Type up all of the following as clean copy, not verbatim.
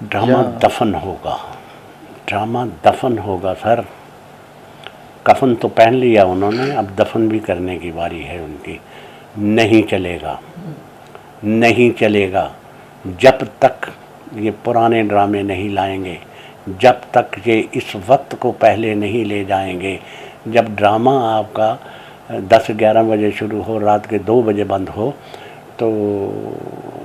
Drama दफन होगा, drama दफन होगा सर। कफन तो पहन लिया उन्होंने, अब दफन भी करने की बारी है उनकी। नहीं चलेगा, नहीं चलेगा जब तक ये पुराने ड्रामे नहीं लाएंगे, जब तक ये इस वक्त को पहले नहीं ले जाएंगे। जब ड्रामा आपका 10-11 बजे शुरू हो, रात के 2 बजे बंद हो, तो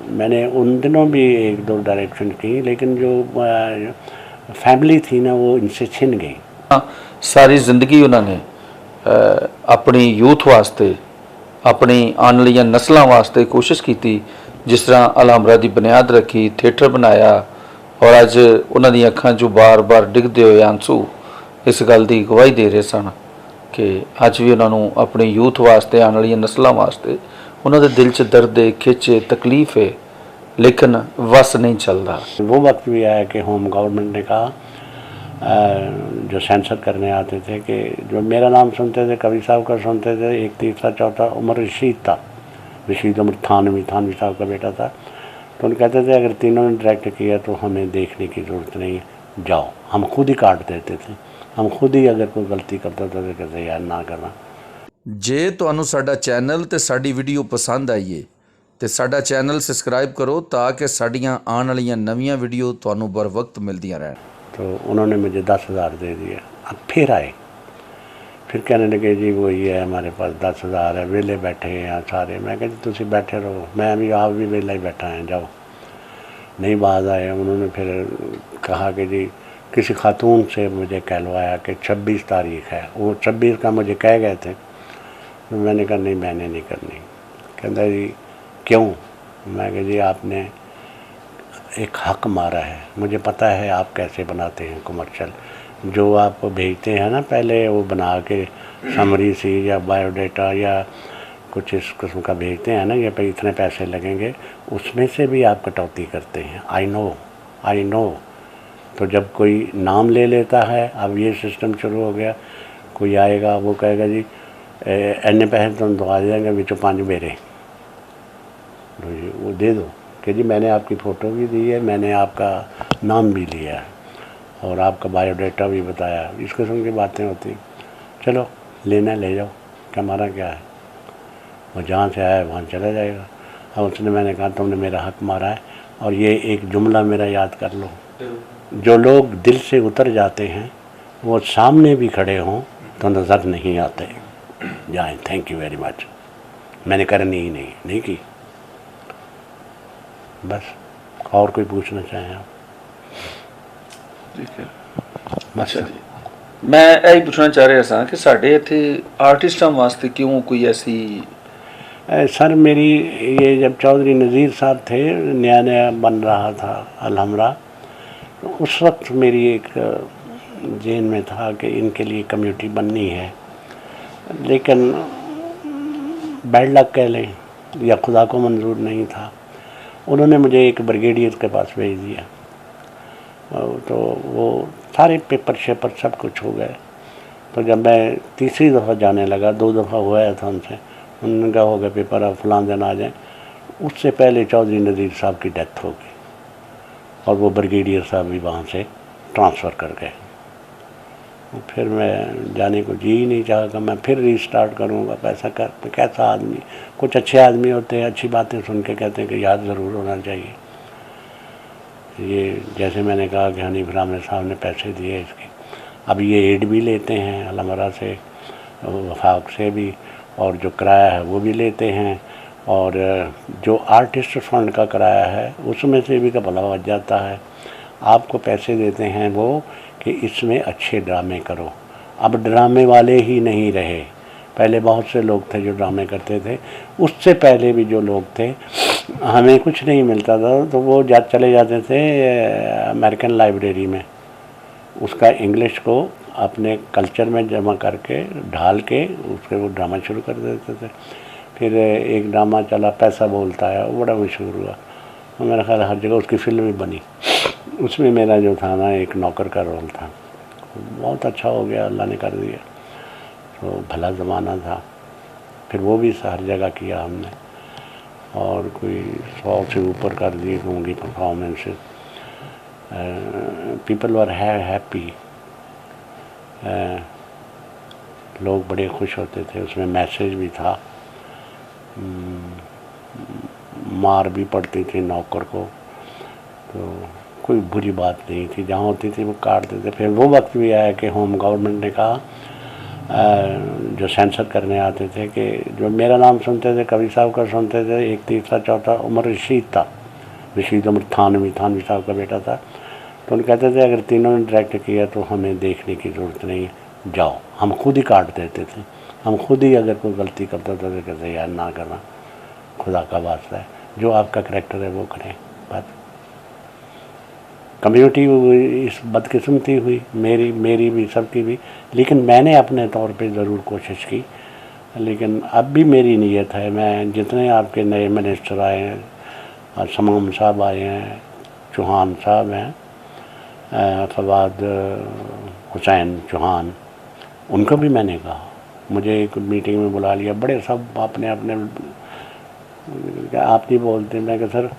मैंने उन दिनों भी 1-2 डायरेक्शन की, लेकिन जो फैमिली थी ना वो इनसे छिन गई। सारी जिंदगी उन्होंने अपनी यूथ वास्ते, अपनी आने वाली नस्लों वास्ते कोशिश की, जिस तरह अलहमरा की बुनियाद रखी, थिएटर बनाया, और अज उन्होंने अखां चों बार बार डिगते हुए आंसू इस गल की गवाही दे रहे सन कि अज भी उन्होंने अपनी यूथ वास्ते, आने वाली नस्लों वास्ते उन्होंने दिल च दर्द है, खिच है, तकलीफ है, लेकिन वस नहीं चलता। वो वक्त भी आया कि होम गवर्नमेंट ने कहा, जो सेंसर करने आते थे, कि जो मेरा नाम सुनते थे, कवि साहब का सुनते थे, एक तीसरा चौथा उमर रशीद था, रशीद उमर थानवी साहब का बेटा था, तो उन कहते थे अगर तीनों ने डायरेक्ट किया तो हमें देखने की ज़रूरत नहीं है, जाओ। हम खुद ही काट देते थे, हम खुद ही अगर कोई गलती करता था तो कहते यार ना करना। जे तुहानू साडा चैनल ते साडी वीडियो पसंद आई है तो साडा चैनल सबसक्राइब करो ताकि साड़ियाँ आने वाली नवीं वीडियो तुहानू बर वक्त मिलदियां रहन। तो उन्होंने मुझे 10,000 दे दिया। अब फिर आए, फिर कहने लगे जी वो ये है हमारे पास 10,000 है, वेले बैठे हैं यहाँ सारे। मैं कहा जी तुम बैठे रहो, मैं अभी आप भी वेला ही बैठा है, जाओ। नहीं बाज आए। उन्होंने फिर कहा कि जी किसी खातून से मुझे कहलवाया कि 26 तारीख है, वो 26 का मुझे कह गए थे, तो मैंने कहा नहीं मैंने नहीं करनी। कहता जी क्यों? मैं कहा जी आपने एक हक मारा है, मुझे पता है आप कैसे बनाते हैं कमर्शियल, जो आप भेजते हैं ना पहले वो बना के समरी सी या बायोडाटा या कुछ इस किस्म का भेजते हैं ना, ये पे इतने पैसे लगेंगे, उसमें से भी आप कटौती करते हैं। I know. तो जब कोई नाम ले लेता है, अब ये सिस्टम शुरू हो गया, कोई आएगा वो कहेगा जी इन्ने पैसे तुम दवा देंगे, बिचों 5 मेरे, वो दे दो कि जी मैंने आपकी फ़ोटो भी दी है, मैंने आपका नाम भी लिया है और आपका बायोडाटा भी बताया। इस किस्म की बातें होती। चलो लेना ले जाओ, हमारा क्या है, वो जहाँ से आया वहाँ चला जाएगा। अब उसने, मैंने कहा तुमने मेरा हक मारा है, और ये एक जुमला मेरा याद कर लो, जो लोग दिल से उतर जाते हैं वो सामने भी खड़े हों तो नज़र नहीं आते। जाएँ, थैंक यू वेरी मच। मैंने करनी ही नहीं की, बस। और कोई पूछना चाहें आप? ठीक है, अच्छा जी। मैं यही पूछना चाह रहा था कि साढ़े इत्थे आर्टिस्टां वास्ते क्यों कोई ऐसी सर मेरी ये जब चौधरी नज़ीर साहब थे, नया नया बन रहा था अलहमरा, तो उस वक्त मेरी एक जेन में था कि इनके लिए कम्युनिटी बननी है, लेकिन बैड लक कह लें या खुदा को मंजूर नहीं था। उन्होंने मुझे एक ब्रिगेडियर के पास भेज दिया, तो वो सारे पेपर शेपर सब कुछ हो गए। तो जब मैं तीसरी दफ़ा जाने लगा, 2 दफ़ा हुआ था उनसे, उन्होंने कहा हो गया पेपर, अब फलां दिन आ जाए। उससे पहले चौधरी नज़ीर साहब की डेथ हो गई और वो ब्रिगेडियर साहब भी वहाँ से ट्रांसफ़र कर गए। फिर मैं जाने को जी ही नहीं चाहा कि मैं फिर रीस्टार्ट करूँगा, पैसा कर तो कैसा आदमी। कुछ अच्छे आदमी होते हैं, अच्छी बातें सुन के कहते हैं कि याद ज़रूर होना चाहिए। ये जैसे मैंने कहा कि हनीफ रामने साहब ने पैसे दिए इसके, अब ये एड भी लेते हैं अलमरा से, वफाक से भी, और जो किराया है वो भी लेते हैं, और जो आर्टिस्ट फंड का किराया है उसमें से भी का भला बच जाता है। आपको पैसे देते हैं वो कि इसमें अच्छे ड्रामे करो। अब ड्रामे वाले ही नहीं रहे, पहले बहुत से लोग थे जो ड्रामे करते थे, उससे पहले भी जो लोग थे, हमें कुछ नहीं मिलता था तो वो चले जाते थे अमेरिकन लाइब्रेरी में, उसका इंग्लिश को अपने कल्चर में जमा करके ढाल के उसके वो ड्रामा शुरू कर देते थे। फिर एक ड्रामा चला पैसा बोलता है, वो बड़ा मशहूर हुआ, और मेरा ख्याल हर जगह उसकी फिल्म भी बनी। उसमें मेरा जो था ना एक नौकर का रोल था, बहुत अच्छा हो गया, अल्लाह ने कर दिया, तो भला ज़माना था। फिर वो भी हर जगह किया हमने, और कोई 100 से ऊपर कर दी होंगी परफॉर्मेंसेस। पीपल वर हैप्पी, लोग बड़े खुश होते थे। उसमें मैसेज भी था, मार भी पड़ती थी नौकर को, तो कोई बुरी बात नहीं थी, जहाँ होती थी वो काटते थे। फिर वो वक्त भी आया कि होम गवर्नमेंट ने कहा, जो सेंसर करने आते थे, कि जो मेरा नाम सुनते थे, कवि साहब का सुनते थे, एक तीसरा चौथा उमर रशीद था, रशीद उमर थानवी साहब का बेटा था, तो उन्हें कहते थे अगर तीनों ने डायरेक्ट किया तो हमें देखने की ज़रूरत नहीं है, जाओ। हम खुद ही काट देते थे, हम खुद ही अगर कोई गलती करता था तो कहते यार ना करना, खुदा का वास्ता है, जो आपका करैक्टर है वो करें। बस कम्युनिटी इस बदकिस्मती हुई, मेरी भी, सबकी भी, लेकिन मैंने अपने तौर पे ज़रूर कोशिश की। लेकिन अब भी मेरी नीयत है, मैं जितने आपके नए मिनिस्टर आए हैं, शमाम साहब आए हैं, चौहान साहब हैं, फवाद हुसैन चौहान, उनको भी मैंने कहा, मुझे एक मीटिंग में बुला लिया, बड़े सब अपने अपने, आप नहीं बोलते, मैं कहा sir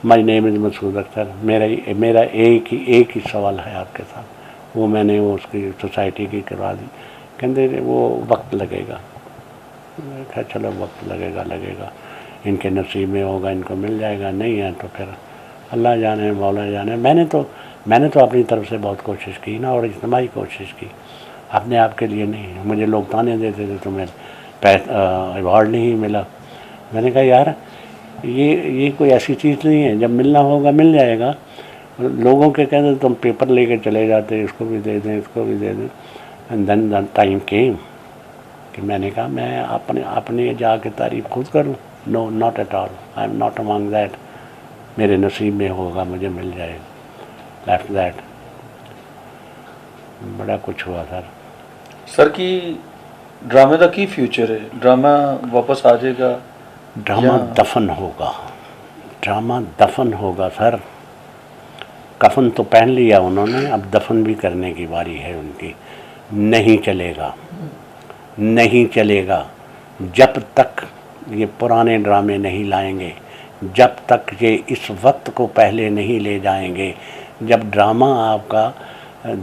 my name is Masood Akhtar, मेरा एक ही सवाल है आपके साथ, वो मैंने वो उसकी सोसाइटी की करवा दी। कहते वो वक्त लगेगा, मैं कहा चलो वक्त लगेगा, इनके नसीब में होगा, इनको मिल जाएगा, नहीं है तो फिर अल्लाह जाने मौला जाने। मैंने तो अपनी तरफ से बहुत कोशिश की ना, और इज्तिमाई कोशिश की, अपने आप के लिए नहीं। मुझे लोग ताने देते थे तुम्हें अवार्ड नहीं मिला, मैंने कहा यार ये कोई ऐसी चीज़ नहीं है, जब मिलना होगा मिल जाएगा। लोगों के कहते तुम पेपर लेके चले जाते, इसको भी दे दें, इसको भी दे दें, and then the time came कि मैंने कहा मैं अपने जाके तारीफ खुद करूं, no not at all, I am not among that, मेरे नसीब में होगा, मुझे मिल जाएगा, लेफ्ट दैट। बड़ा कुछ हुआ सर की ड्रामे का की फ्यूचर है, ड्रामा वापस आ जाएगा? ड्रामा दफन होगा सर, कफन तो पहन लिया उन्होंने, अब दफन भी करने की बारी है उनकी। नहीं चलेगा जब तक ये पुराने ड्रामे नहीं लाएंगे, जब तक ये इस वक्त को पहले नहीं ले जाएंगे। जब ड्रामा आपका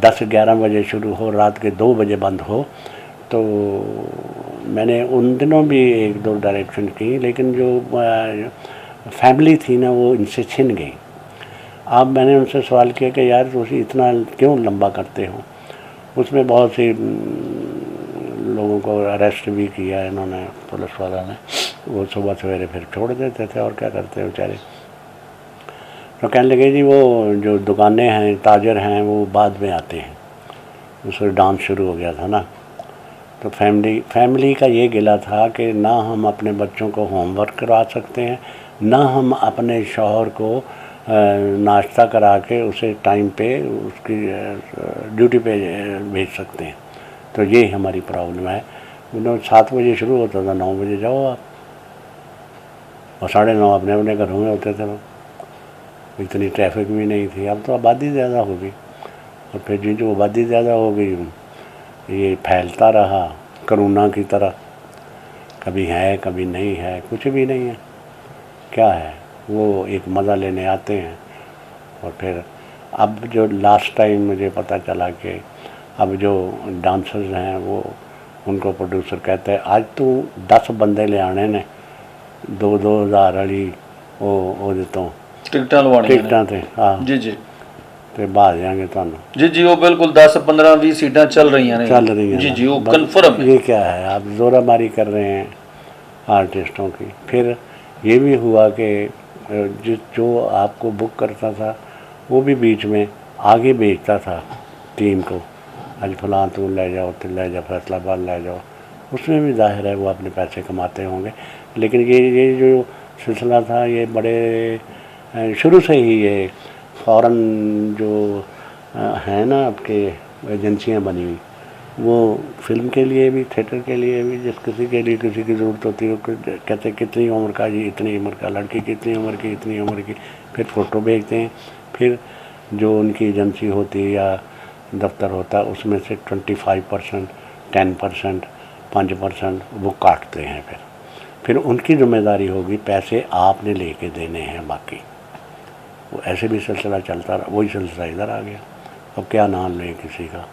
10-11 बजे शुरू हो, रात के 2 बजे बंद हो, तो मैंने उन दिनों भी 1-2 डायरेक्शन की, लेकिन जो फैमिली थी ना वो इनसे छिन गई। अब मैंने उनसे सवाल किया कि यार तुम इतना क्यों लंबा करते हो। उसमें बहुत सी लोगों को अरेस्ट भी किया इन्होंने, पुलिस वाला ने, वो सुबह सवेरे फिर छोड़ देते थे, और क्या करते बेचारे। तो कहने लगे जी वो जो दुकानें हैं, ताजर हैं, वो बाद में आते हैं। उसमें डांस शुरू हो गया था ना, तो फैमिली का ये गिला था कि ना हम अपने बच्चों को होमवर्क करवा सकते हैं, ना हम अपने शौहर को नाश्ता करा के उसे टाइम पे उसकी ड्यूटी पे भेज सकते हैं। तो ये हमारी प्रॉब्लम है। 7 बजे शुरू होता था, 9 बजे जाओ आप, और 9:30 अपने अपने घरों में होते थे। इतनी ट्रैफिक भी नहीं थी। अब तो आबादी ज़्यादा हो गई, और फिर जो आबादी ज़्यादा हो गई, ये फैलता रहा कोरोना की तरह, कभी है कभी नहीं है, कुछ भी नहीं है। क्या है, वो एक मज़ा लेने आते हैं। और फिर अब जो लास्ट टाइम मुझे पता चला कि अब जो डांसर्स हैं वो, उनको प्रोड्यूसर कहते हैं आज तू 10 बंदे ले आने ने, 2-2 हज़ार वाली वो देता टिकटां ते, हाँ जी ਤੇ ਬਾਹਰ जाएंगे ਤੁਹਾਨੂੰ जी वो बिल्कुल 10-15-20 सीटें चल रही हैं जी वो कन्फर्म है। ये क्या है, आप जोरामारी कर रहे हैं आर्टिस्टों की। फिर ये भी हुआ कि जो आपको बुक करता था वो भी बीच में आगे भेजता था टीम को, आज फलां तू ले जाओ, तो ले जाओ, फैसलाबाद ले जाओ। उसमें भी जाहिर है वो अपने पैसे कमाते होंगे। लेकिन ये जो सिलसिला था, ये बड़े शुरू से ही ये फ़ौरन जो है ना आपके एजेंसियां बनी हुई, वो फिल्म के लिए भी, थिएटर के लिए भी, जिस किसी के लिए किसी की ज़रूरत होती है, कहते कितनी उम्र का जी, इतनी उम्र का, लड़की कितनी उम्र की, इतनी उम्र की, फिर फ़ोटो भेजते हैं। फिर जो उनकी एजेंसी होती है या दफ्तर होता है, उसमें से 25%, 10%, 5% वो काटते हैं। फिर उनकी जिम्मेदारी होगी, पैसे आपने लेके देने हैं बाकी। वो ऐसे भी सिलसिला चलता रहा, वही सिलसिला इधर आ गया। अब क्या नाम लें किसी का,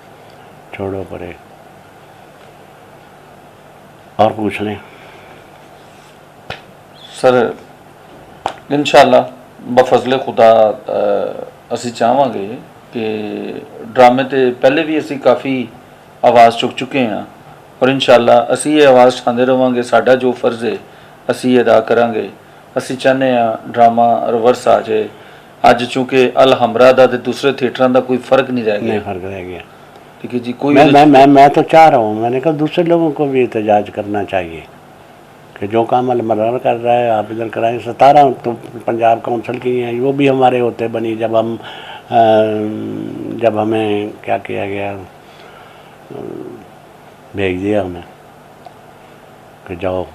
छोड़ो परे, और पूछ लें। सर इंशाअल्लाह बफजले खुदा ਅਸੀਂ ਚਾਹਾਂਗੇ ਕਿ ਡਰਾਮੇ ਤੇ ਪਹਿਲੇ ਵੀ ਅਸੀਂ ਕਾਫੀ ਆਵਾਜ਼ ਚੁੱਕ ਚੁੱਕੇ ਹਾਂ ਔਰ ਇੰਸ਼ਾਅੱਲਾ ਅਸੀਂ ਇਹ ਆਵਾਜ਼ ਉਠਾਉਂਦੇ ਰਵਾਂਗੇ। ਸਾਡਾ ਜੋ ਫਰਜ਼ ਹੈ ਅਸੀਂ ਅਦਾ ਕਰਾਂਗੇ। ਅਸੀਂ ਚਾਹੁੰਦੇ ਹਾਂ ਡਰਾਮਾ ਰਿਵਰਸ ਆ ਜਾਏ। ਅੱਜ ਚूँकि अल हमरा ਦਾ ਤੇ ਦੂਸਰੇ ਥੀਏਟਰਾਂ ਦਾ ਕੋਈ ਫਰਕ ਨਹੀਂ ਰਹਿ ਗਿਆ। नहीं फ़र्क रह गया। ठीक है जी। कोई मैं तो चाह रहा हूँ, मैंने कहा दूसरे लोगों को भी एहतजाज करना चाहिए कि जो काम अलमरार कर रहा है आप इधर कराएं। 17 तो पंजाब काउंसिल की हैं, वो भी हमारे होते बनी जब हमें क्या किया गया, भेज दिया हमें कि जाओ।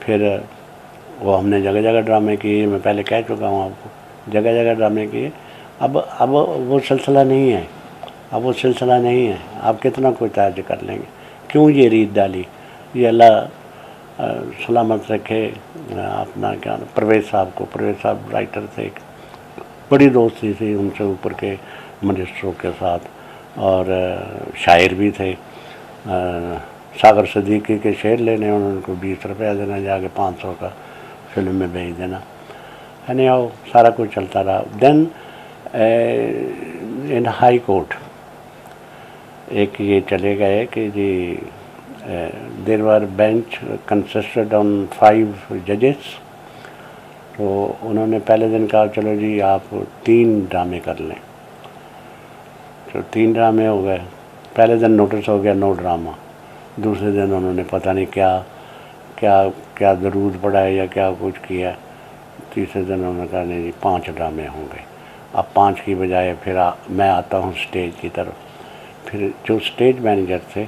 फिर वो हमने जगह जगह ड्रामे किए, मैं पहले कह चुका हूँ आपको, जगह जगह ड्रामे किए। अब वो सिलसिला नहीं है, अब वो सिलसिला नहीं है। आप कितना कोई ताज कर लेंगे, क्यों ये रीत डाली। ये अल्लाह सलामत रखे अपना क्या परवेज़ साहब को। परवेज़ साहब राइटर थे, एक बड़ी दोस्ती थी उनसे ऊपर के मिनिस्टरों के साथ, और शायर भी थे। सागर सदीकी के शेर लेने उनको 20 रुपया देना, जाके 500 का फिल्म में भेज देना, है नहीं। आओ सारा कुछ चलता रहा। देन इन हाई कोर्ट एक ये चले गए कि जी देर वर बेंच कंसिस्टेड ऑन 5 जजेस। तो उन्होंने पहले दिन कहा चलो जी आप 3 ड्रामे कर लें। तो 3 ड्रामे हो गए। पहले दिन नोटिस हो गया नो ड्रामा। दूसरे दिन उन्होंने पता नहीं क्या क्या क्या ज़रूर पड़ा है या क्या कुछ किया। तीसरे दिन उन्होंने कहा नहीं जी 5 ड्रामे होंगे। अब 5 की बजाय फिर मैं आता हूँ स्टेज की तरफ। फिर जो स्टेज मैनेजर थे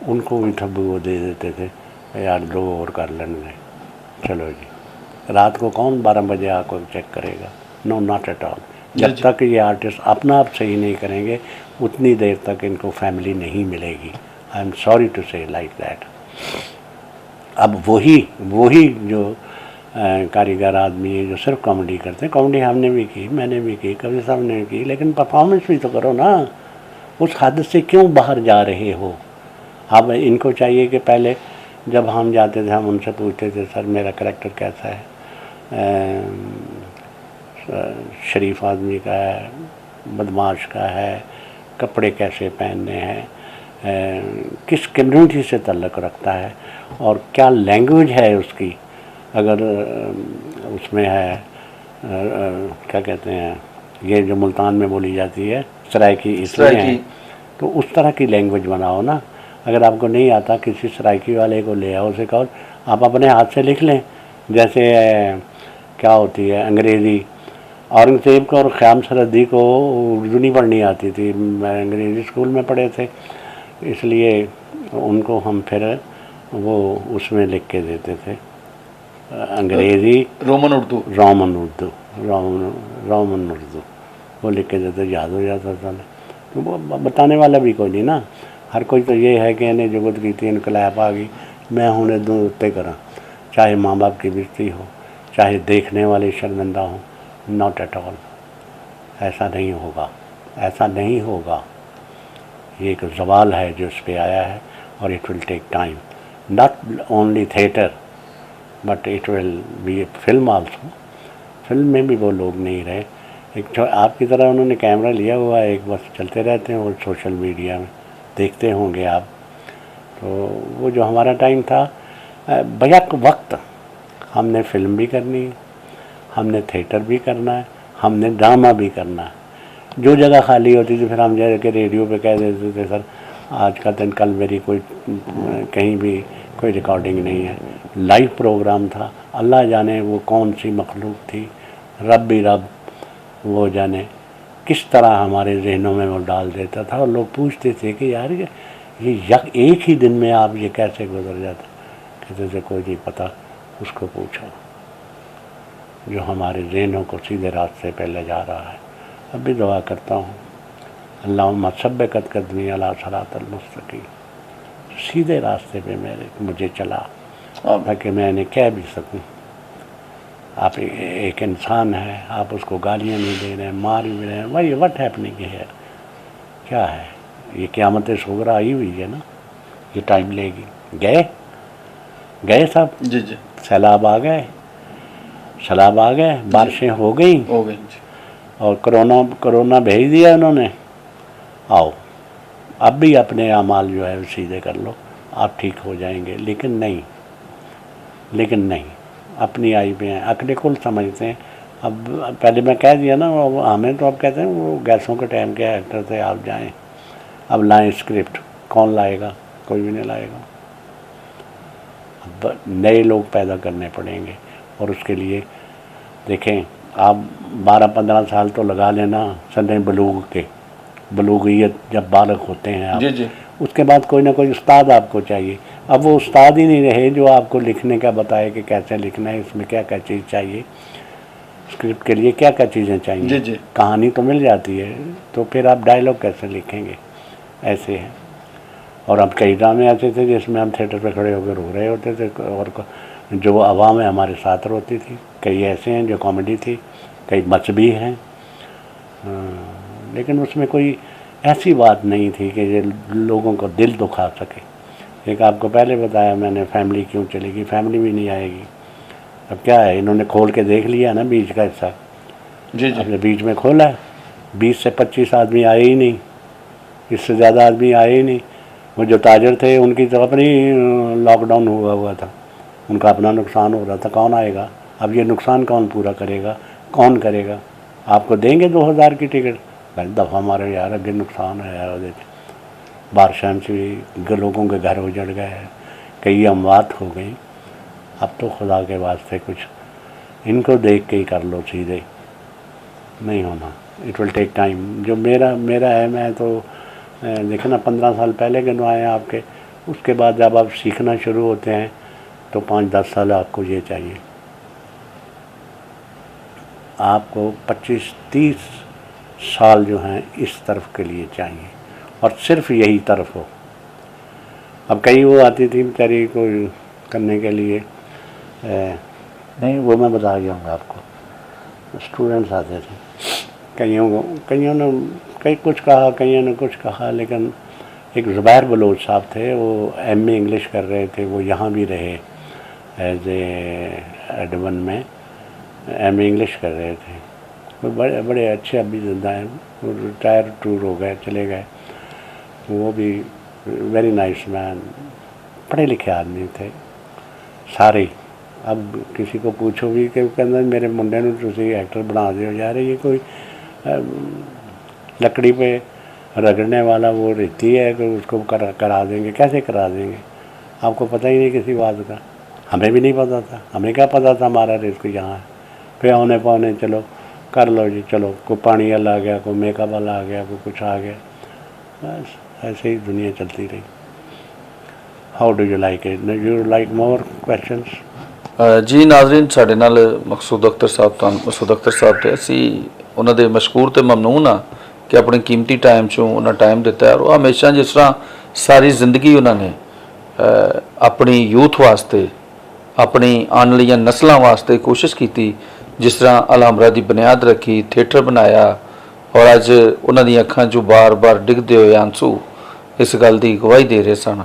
उनको भी थब्बू वो दे देते थे, यार 2 और कर लेने दें, चलो जी। रात को कौन 12 बजे आकर चेक करेगा। No not at all. जब तक ये आर्टिस्ट अपना आप सही नहीं करेंगे उतनी देर तक इनको फैमिली नहीं मिलेगी। आई एम सॉरी टू से लाइक दैट। अब वही जो कारीगर आदमी है जो सिर्फ कॉमेडी करते हैं, कॉमेडी हमने भी की, मैंने भी की, कभी साहब ने की, लेकिन परफॉर्मेंस भी तो करो ना। उस हद से क्यों बाहर जा रहे हो। अब इनको चाहिए कि पहले जब हम जाते थे हम उनसे पूछते थे सर मेरा करैक्टर कैसा है, शरीफ आदमी का है, बदमाश का है, कपड़े कैसे पहनने हैं, किस कम्युनिटी से ताल्लुक़ रखता है, और क्या लैंग्वेज है उसकी। अगर उसमें है क्या कहते हैं ये जो मुल्तान में बोली जाती है सराइकी, इसमें है तो उस तरह की लैंग्वेज बनाओ ना। अगर आपको नहीं आता किसी सराइकी वाले को ले आओ, उसे कहो आप अपने हाथ से लिख लें। जैसे क्या होती है अंग्रेज़ी, औरंगज़ेब को और ख़याम सरहदी को उर्दू नहीं पढ़नी आती थी, मैं अंग्रेज़ी स्कूल में पढ़े थे, इसलिए उनको हम फिर वो उसमें लिख के देते थे अंग्रेज़ी रोमन उर्दू वो लिख के देते, याद हो जाता था। तो वो बताने वाला भी कोई नहीं ना। हर कोई तो ये है कि इन्हें जुगत की थी इनकलाब आ गई, मैं हूँ दो उत्ते करा, चाहे माँ बाप की बेइज्जती हो, चाहे देखने वाले शर्मिंदा हो। Not at all. ऐसा नहीं होगा, ऐसा नहीं होगा। ये एक ज़वाल है जो इस पर आया है, और it will take time. Not only theatre but it will be film also. Film में भी वो लोग नहीं रहे। एक आपकी तरह उन्होंने कैमरा लिया हुआ है, एक बस चलते रहते हैं, और सोशल मीडिया में देखते होंगे आप। तो वो जो हमारा टाइम था बैक वक्त, हमने फिल्म भी करनी है, हमने थिएटर भी करना है, हमने ड्रामा भी करना है। जो जगह खाली होती थी फिर हम जाके रेडियो पे कह देते थे सर आज का दिन, कल मेरी कोई कहीं भी कोई रिकॉर्डिंग नहीं है। लाइव प्रोग्राम था, अल्लाह जाने वो कौन सी मखलूक थी, रब भी रब वो जाने किस तरह हमारे जहनों में वो डाल देता था। और लोग पूछते थे कि यार ये एक ही दिन में आप ये कैसे गुजर जाते। कहते थे कोई नहीं पता, उसको पूछो जो हमारे जहनों को सीधे रास्ते पे ले जा रहा है। अब भी दुआ करता हूँ अल्लाहुम्मा सब्बिकत कदमी अला सिरातिल मुस्तकीम, सीधे रास्ते पे मुझे चला ताकि मैं इन्हें कह भी सकूँ आप एक इंसान है, आप उसको गालियाँ नहीं दे रहे हैं, मार भी रहे हैं, भाई व्हाट हैपनिंग है, क्या है ये? क़यामत सुग़रा आई हुई है ना, ये टाइम लेगी। गए सब जी जी, सैलाब आ गए, बारिशें हो गई जी। और कोरोना भेज दिया उन्होंने। आओ अब भी अपने अमाल जो है सीधे कर लो, आप ठीक हो जाएंगे। लेकिन नहीं, अपनी आई पे हैं, अकले कुल समझते हैं। अब पहले मैं कह दिया ना, हमें तो अब कहते हैं वो गैसों के टाइम के एक्टर थे, आप जाएं अब लाएं स्क्रिप्ट, कौन लाएगा? कोई भी नहीं लाएगा। अब नए लोग पैदा करने पड़ेंगे और उसके लिए देखें, आप 12-15 साल तो लगा लेना सने बलूगियत जब बालग होते हैं आप, जी जी, उसके बाद कोई ना कोई उस्ताद आपको चाहिए। अब वो उस्ताद ही नहीं रहे जो आपको लिखने का बताए कि कैसे लिखना है, इसमें क्या क्या चीज़ चाहिए, स्क्रिप्ट के लिए क्या क्या चीज़ें चाहिए। जी जी, कहानी तो मिल जाती है, तो फिर आप डायलॉग कैसे लिखेंगे? ऐसे है। और अब कई ड्रामे ऐसे थे जिसमें हम थिएटर पे खड़े होकर रो रहे होते थे, और जो आवाम है हमारे साथ रोती थी। कई ऐसे हैं जो कॉमेडी थी, कई मच भी हैं, लेकिन उसमें कोई ऐसी बात नहीं थी कि ये लोगों को दिल दुखा सके। एक आपको पहले बताया मैंने, फैमिली क्यों चलेगी, फैमिली भी नहीं आएगी। अब क्या है, इन्होंने खोल के देख लिया ना बीच का हिस्सा, जी जी, अपने बीच में खोला है, 20 से 25 आदमी आए ही नहीं, इससे ज़्यादा आदमी आए ही नहीं। वो जो ताजर थे उनकी तो अपनी लॉकडाउन हुआ था, उनका अपना नुकसान हो रहा था, कौन आएगा? अब ये नुकसान कौन पूरा करेगा, कौन करेगा? आपको देंगे 2000 की टिकट, दफ़ा मारो यार, अगे नुकसान है यार। वो बारिशों से भी लोगों के घर उजड़ गए हैं, कई अमवात हो गई। अब तो खुदा के वास्ते कुछ इनको देख के ही कर लो, सीधे नहीं होना, इट विल टेक टाइम। जो मेरा है, मैं तो देखे ना 15 साल पहले गिनवाए आपके, उसके बाद जब आप सीखना शुरू होते हैं तो 5-10 साल आपको ये चाहिए, आपको 25-30 साल जो हैं इस तरफ के लिए चाहिए, और सिर्फ यही तरफ हो। अब कई वो आती थी बेचारी को करने के लिए, नहीं वो मैं बता गया हूँ आपको, स्टूडेंट्स आते थे, कईयों ने कई कुछ कहा, कईयों ने कुछ कहा, लेकिन एक ज़ुबैर बलोच साहब थे, वो MA इंग्लिश कर रहे थे, वो यहाँ भी रहे एज एडमन में MA इंग्लिश कर रहे थे। वो बड़े अच्छे अभी जिंदा हैं, वो रिटायर टूर हो गए, चले गए। वो भी वेरी नाइस मैन, पढ़े लिखे आदमी थे सारे। अब किसी को पूछो भी कि कहना मेरे मुंडे नूं तुसीं एक्टर बना दिओ यार, ये कोई लकड़ी पे रगड़ने वाला वो रेती है कि उसको करा देंगे, कैसे करा देंगे? आपको पता ही नहीं किसी बात का, हमें भी नहीं पता था, हमें क्या पता था हमारा रिस्क यहाँ है। फिर औने पौने चलो कर लो जी, चलो कोई पानी वाला आ गया, कोई मेकअप वाला आ गया, कोई कुछ आ गया, बस ऐसे ही दुनिया चलती रही। How do you like it? You like more questions? जी नाज़रीन, साढ़े नाल मकसूद अख्तर साहब थे, ਅਸੀਂ ਉਹਨਾਂ ਦੇ ਮਸ਼ਕੂਰ ਤੇ ਮਮਨੂਨ ਆ ਕਿ ਆਪਣੇ ਕੀਮਤੀ ਟਾਈਮ ਚੋਂ ਉਹਨਾਂ ਟਾਈਮ ਦਿੱਤਾ ਹੈ। ਉਹ ਹਮੇਸ਼ਾ ਜਿਸ ਤਰ੍ਹਾਂ ਸਾਰੀ ਜ਼ਿੰਦਗੀ ਉਹਨਾਂ ਨੇ ਆਪਣੀ ਯੂਥ ਵਾਸਤੇ, ਆਪਣੀ ਆਉਣ ਵਾਲੀਆਂ ਨਸਲਾਂ ਵਾਸਤੇ ਕੋਸ਼ਿਸ਼ ਕੀਤੀ, ਜਿਸ ਤਰ੍ਹਾਂ ਅਲਹਮਰਾ ਦੀ ਬੁਨਿਆਦ ਰੱਖੀ, ਥੀਏਟਰ ਬਣਾਇਆ, ਔਰ ਅੱਜ ਉਹਨਾਂ ਦੀਆਂ ਅੱਖਾਂ 'ਚੋਂ ਬਾਰ-ਬਾਰ ਡਿੱਗਦੇ ਹੋਏ ਆਂਸੂ ਇਸ ਗੱਲ ਦੀ ਗਵਾਹੀ ਦੇ ਰਹੇ ਸਨ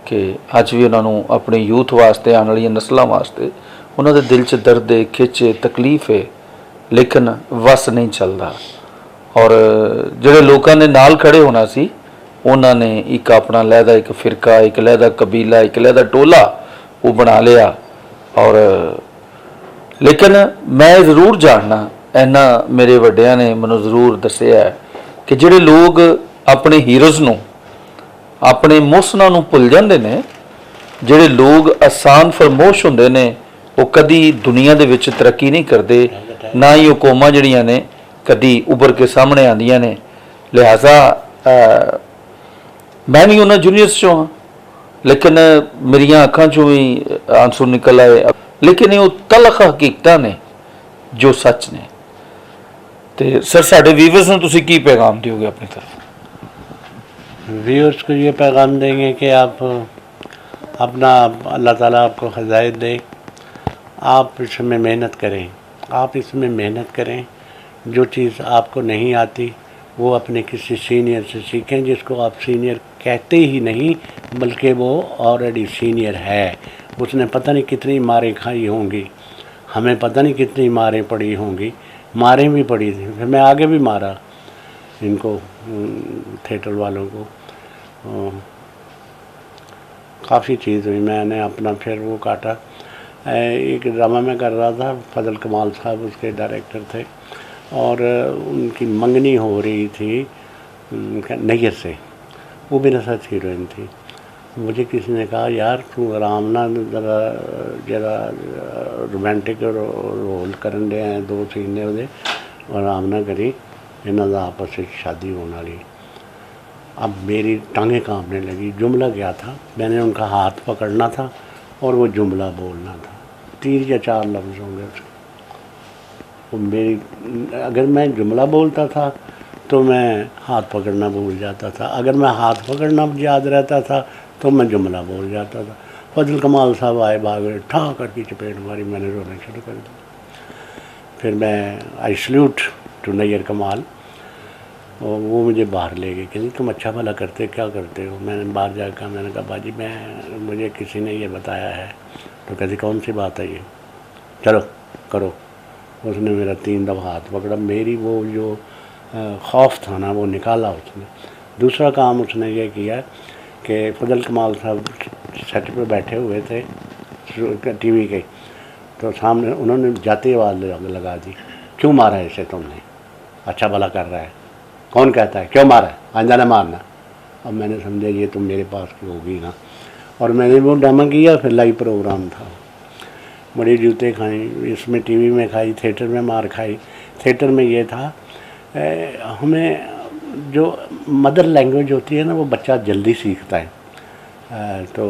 कि अज भी उन्होंने अपने यूथ वास्ते, आने वाली नस्लों वास्ते उन्होंने दिल च दर्द है, खिच है, तकलीफ है, लेकिन वस नहीं चलता। और जोड़े लोगों ने नाल खड़े होना सी, उन्होंने एक अपना लहदा एक फिरका, एक लहदा कबीला, एक लहदा टोला वो बना लिया। और लेकिन मैं ज़रूर जानना, इन्ना मेरे वड्डियां ने मैनूं ज़रूर दस्सिया है कि जोड़े लोग अपने हीरोज़ नूं, अपने मोहसना नूं भुल जाते हैं, जोड़े लोग आसान फरमोश होंदे ने, वो कदी दुनिया दे विच तरक्की नहीं करते, ना ही वो कौमां जिहड़ियां ने कदी उभर के सामने आंदियां ने। लिहाजा मैं भी उन्हां जूनियर्स चों हाँ, लेकिन मेरियां अखां चों भी आंसू निकल आए, लेकिन वो तलख हकीकतां ने जो सच ने। तो सर साडे व्यूअर्स नूं तुसीं की पैगाम दिओगे अपनी तरफ? व्यूअर्स को ये पैगाम देंगे कि आप अपना, अल्लाह ताला आपको हिदायत दे, आप इसमें मेहनत करें, आप इसमें मेहनत करें। जो चीज़ आपको नहीं आती वो अपने किसी सीनियर से सीखें, जिसको आप सीनियर कहते ही नहीं बल्कि वो ऑलरेडी सीनियर है। उसने पता नहीं कितनी मारें खाई होंगी, हमें पता नहीं कितनी मारें पड़ी होंगी, मारें भी पड़ी थी, फिर मैं आगे भी मारा इनको, थिएटर वालों को। काफ़ी चीज़ हुई, मैंने अपना फिर वो काटा। एक ड्रामा में कर रहा था, फजल कमाल साहब उसके डायरेक्टर थे, और उनकी मंगनी हो रही थी नैयर से, वो मेरे साथ हीरोइन थी। मुझे किसी ने कहा यार तू आराम ना जरा रोमांटिक रोल करन दे हैं, 2 सीन ने ਉਹਦੇ आराम ना करी, इन्हों का आपस में शादी होने वाली। अब मेरी टांगें कांपने लगी। जुमला क्या था, मैंने उनका हाथ पकड़ना था और वो जुमला बोलना था, 3 या 4 लफ्ज़ होंगे उसके। वो मेरी, अगर मैं जुमला बोलता था तो मैं हाथ पकड़ना भूल जाता था, अगर मैं हाथ पकड़ना याद रहता था तो मैं जुमला बोल जाता था। फजल कमाल साहब आए, भाग गए, ठा करके चपेट मारी, मैंने रोना शुरू कर दिया। फिर मैं आई सल्यूट टू नैयर कमाल, और वो मुझे बाहर ले गए, कहते तुम अच्छा भला करते, क्या करते हो। मैंने बाहर जाकर मैंने कहा बाजी मुझे किसी ने ये बताया है। तो कहती कौन सी बात है ये, चलो करो। उसने मेरा 3 दफ़ा हाथ पकड़ा, मेरी वो जो खौफ था ना वो निकाला उसने। दूसरा काम उसने ये किया कि फजल कमाल साहब सेट पे बैठे हुए थे टीवी के, तो सामने उन्होंने जाते आवाज़ लगा दी, क्यों मारा है इसे तुमने, अच्छा भला कर रहा है, कौन कहता है क्यों मारा है, अनजाने मारना। अब मैंने समझा ये तुम मेरे पास की होगी ना, और मैंने वो ड्रामा किया। फिर लाइव प्रोग्राम था, बड़ी जूते खाई, इसमें टीवी में खाई, थिएटर में मार खाई। थिएटर में ये था हमें जो मदर लैंग्वेज होती है ना वो बच्चा जल्दी सीखता है। तो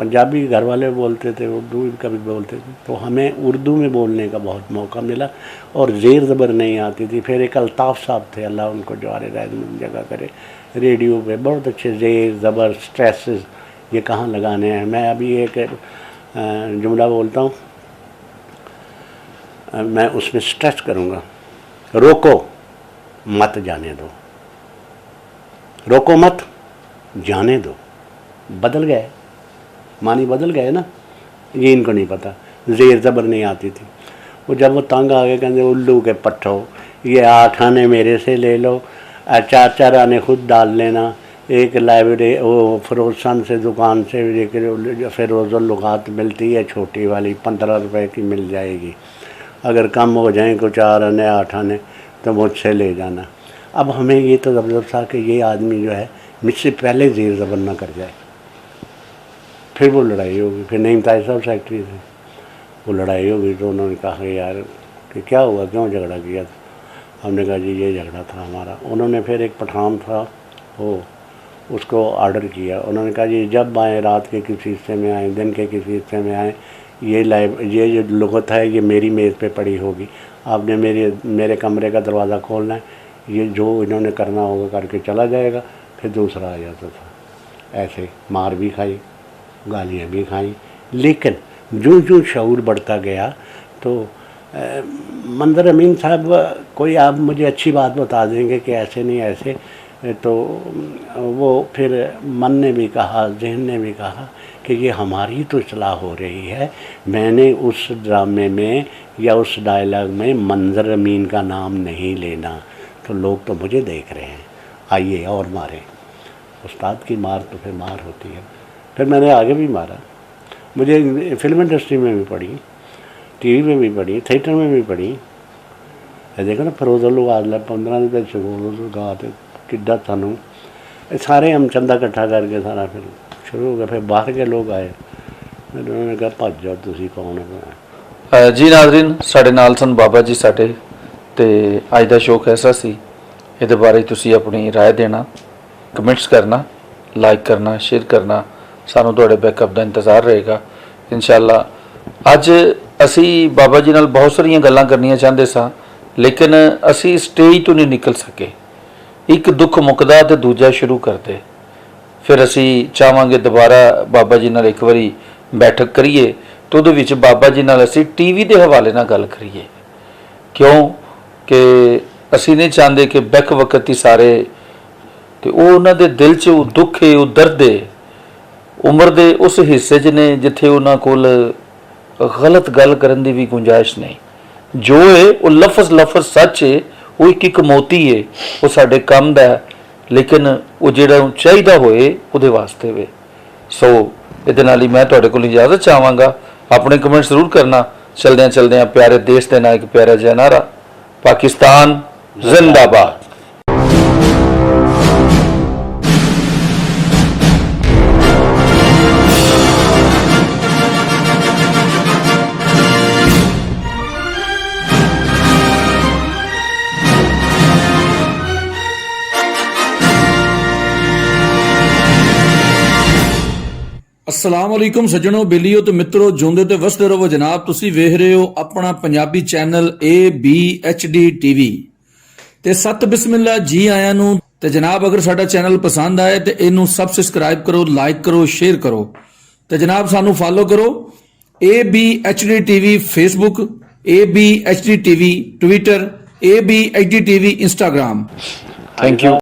पंजाबी घर वाले बोलते थे, उर्दू कभी बोलते थे, तो हमें उर्दू में बोलने का बहुत मौका मिला, और ज़ेर ज़बर नहीं आती थी। फिर एक अल्ताफ़ साहब थे, अल्लाह उनको जवारे रहमत जगह करे, रेडियो पे बहुत अच्छे ज़ेर ज़बर स्ट्रेसेस ये कहाँ लगाने हैं। मैं अभी एक जुमला बोलता हूँ, मैं उसमें स्ट्रेस करूँगा, रोको मत जाने दो, रोको मत जाने दो। बदल गए, मानी बदल गए ना, ये इनको नहीं पता, ज़ेर ज़बर नहीं आती थी। वो जब वो तंग आ गए, कहते उल्लू के पट्ठो, ये 8 आने मेरे से ले लो, 4 आने खुद डाल लेना। एक लाइब्रेरी वो फरोजन से दुकान से फिरोज़ुल लुगात मिलती है छोटी वाली, 15 रुपए की मिल जाएगी, अगर कम हो जाए को 4 आने 8 आने तो मुझसे ले जाना। अब हमें ये तो ज़बरदस्त था कि ये आदमी जो है मुझसे पहले ज़ेर ज़बर ना कर जाए। फिर वो लड़ाई होगी, फिर नईम ताहिर साहब सेक्रेटरी थे, वो लड़ाई होगी। तो उन्होंने कहा यार कि क्या हुआ, क्यों झगड़ा किया था। हमने कहा जी ये झगड़ा था हमारा। उन्होंने फिर एक पठान था वो, उसको ऑर्डर किया। उन्होंने कहा जी जब आए रात के किसी हिस्से में आए, दिन के किसी हिस्से में आए, ये जो लुगत है ये मेरी मेज़ पे पड़ी होगी, आपने मेरे कमरे का दरवाज़ा खोलना है, ये जो इन्होंने करना होगा करके चला जाएगा। फिर दूसरा आ जाता था। ऐसे मार भी खाई, गालियाँ भी खाई, लेकिन जो जो शऊर बढ़ता गया तो मंजर अमीन साहब कोई आप मुझे अच्छी बात बता देंगे कि ऐसे नहीं ऐसे, तो वो फिर मन ने भी कहा, जहन ने भी कहा कि ये हमारी तो इस्लाह हो रही है। मैंने उस ड्रामे में या उस डायलॉग में मंजर अमीन का नाम नहीं लेना, तो लोग तो मुझे देख रहे हैं, आइए और मारें। उस्ताद की मार तो फिर मार होती है। फिर मैंने आगे भी मारा, मुझे फिल्म इंडस्ट्री में भी पढ़ी, टीवी में भी पढ़ी, थिएटर में भी पढ़ी। देखो ना फरोज़ुल लुगात 15 रुपये लुगात किड्डा थानू, सारे हम चंदा इकट्ठा करके सारा फिर शुरू हो गया। फिर बाहर के लोग आए, फिर उन्होंने कहा भज जाओ तुसी कौन है। जी नाज़रीन, साढ़े नाल सन बाबा जी साढ़े, तो अज का शो कैसा सी, ये बारे तुसी अपनी राय देना, कमेंट्स करना, लाइक करना, शेयर करना, सानू तुहाडे बैकअप का इंतज़ार रहेगा इंशाअल्लाह। अज असी बाबा जी नाल बहुत सारिया गल्लां करनियां चाहते सां, लेकिन असी स्टेज तो नहीं निकल सके। एक दुख मुकदा तो दूजा शुरू करते, फिर असी चाहांगे दोबारा बाबा जी नाल एक बारी बैठक करिए, ਤੇ ਉਹਦੇ ਵਿੱਚ ਬਾਬਾ ਜੀ ਨਾਲ ਅਸੀਂ ਟੀਵੀ ਦੇ ਹਵਾਲੇ ਨਾਲ ਗੱਲ ਕਰੀਏ। ਕਿਉਂ ਕਿ ਅਸੀਂ ਨਹੀਂ ਚਾਹੁੰਦੇ ਕਿ ਬੈਕ ਵਕਤ ਹੀ ਸਾਰੇ, ਤੇ ਉਹ ਉਹਨਾਂ ਦੇ ਦਿਲ 'ਚ ਉਹ ਦੁੱਖ ਹੈ, ਉਹ ਦਰਦ ਹੈ, ਉਮਰ ਦੇ ਉਸ ਹਿੱਸੇ 'ਚ ਨੇ ਜਿੱਥੇ ਉਹਨਾਂ ਕੋਲ ਗਲਤ ਗੱਲ ਕਰਨ ਦੀ ਵੀ ਗੁੰਜਾਇਸ਼ ਨਹੀਂ। ਜੋ ਹੈ ਉਹ ਲਫ਼ਜ਼ ਸੱਚ ਹੈ, ਉਹ ਇੱਕ ਮੋਤੀ ਹੈ, ਉਹ ਸਾਡੇ ਕੰਮ ਦਾ ਹੈ, ਲੇਕਿਨ ਉਹ ਜਿਹੜਾ ਚਾਹੀਦਾ ਹੋਏ ਉਹਦੇ ਵਾਸਤੇ ਵੇ। ਸੋ ਇਹਦੇ ਨਾਲ ਹੀ ਮੈਂ ਤੁਹਾਡੇ ਕੋਲ ਇਜਾਜ਼ਤ ਚਾਹਾਂਗਾ। ਆਪਣੇ ਕਮੈਂਟ ਜ਼ਰੂਰ ਕਰਨਾ। ਚਲਦਿਆਂ ਪਿਆਰੇ ਦੇਸ਼ ਦੇ ਨਾਲ ਇੱਕ ਪਿਆਰਾ ਜਿਹਾ ਨਾਰਾ, ਪਾਕਿਸਤਾਨ ਜ਼ਿੰਦਾਬਾਦ। अस्सलाम वालेकुम सज्जनों, बेलियो तो मित्रों, जोंदे ते वसदे रहो जनाब। तुसी वेख रहे हो अपना पंजाबी चैनल ABHD TV ते सत बिस्मिल्ला जी आया नू। ते जनाब अगर साडा चैनल पसंद आए ते इनू सब्सक्राइब करो, लाइक करो, शेयर करो। ते जनाब सानू फॉलो करो ABHD TV Facebook, ABHD TV Twitter, ABHD TV Instagram. Thank you.